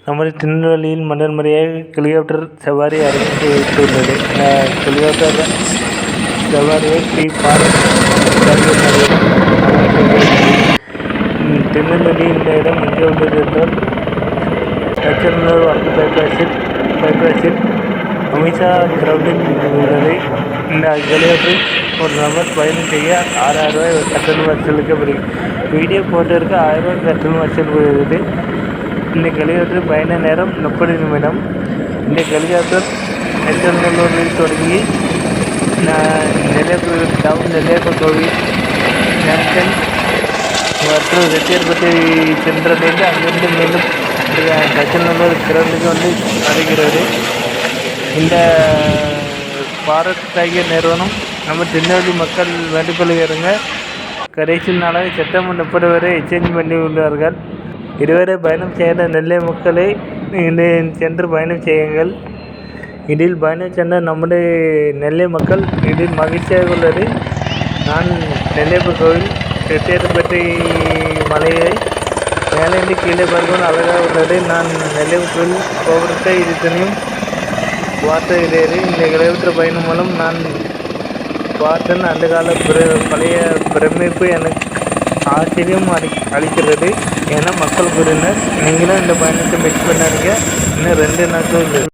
நமது திருநெல்வேலியில் முதல் முறையாக ஹெலிகாப்டர் சவாரி அரங்கேற்றி வைத்துள்ளது. ஹெலிகாப்டர் சவாரியை ஸ்ரீ பாரத் ரயில்வே நிறுவனம் அமைத்துள்ளது. திருநெல்வேலி இந்த இடம் எங்கே உள்ளது என்றால் தச்சநல்லூர் வடக்கு பைபாஸில் அமித்ஷா கிரவுண்டில் உள்ளது. இந்த ஹெலிகாப்டரில் ஒரு நபர் பயணம் செய்ய ரூ. 6,000 கட்டணம் வசூலிக்கப்படுகிறது. வீடியோ போட்டோருக்கு ரூ. 1,000 கட்டணம் வசூலிக்கப்படுகிறது. இந்த ஹெலிகாப்டர் பயண நேரம் 30 நிமிடம். இந்த ஹெலிகாப்டர் தச்சநல்லூரில் தொடங்கி டவுன் நெல்லையப்பர் கோவில் ஜங்ஷன் மற்றும் ரெட்டியார்பட்டி சென்றடைந்து அங்கிருந்து மீண்டும் தச்சநல்லூர் கிரவுண்டுக்கு வந்து அடைகிறது. இந்த பாரத் ரயில்வே நிறுவனம் நம்ம திருநெல்வேலி மக்கள் வேண்டுகொள்கிறங்க. கடைசி நாளாக செப்டம்பர் 30 வரை எக்ஸ்சேஞ்ச் பண்ணி உள்ளார்கள். இதுவரை பயணம் செய்த நெல்லை மக்களை சென்று பயணம் செய்யுங்கள். இதில் பயணம் சென்ற நம்முடைய நெல்லை மக்கள் இதில் மகிழ்ச்சியாக உள்ளது. நான் நெல்லையப்பர் கோவில் ரெட்டியார்பட்டி மலையை மேலேந்து கீழே பார்க்கணும் அழகாக உள்ளது. நான் நெல்லையப்பர் கோவில் கோபுரத்தை இதுத்தனையும் பார்த்தது. இந்த ஹெலிகாப்டர் பயணம் மூலம் நான் பார்த்தேன். அந்த கால பழைய பிரமிப்பு எனக்கு ஆச்சரியம் அளிக்கிறது என மக்கள் கூறினர். நீங்களும் இந்த பயணத்தை மிஸ் பண்ணாதீங்க. இன்னும் 2 நாட்கள்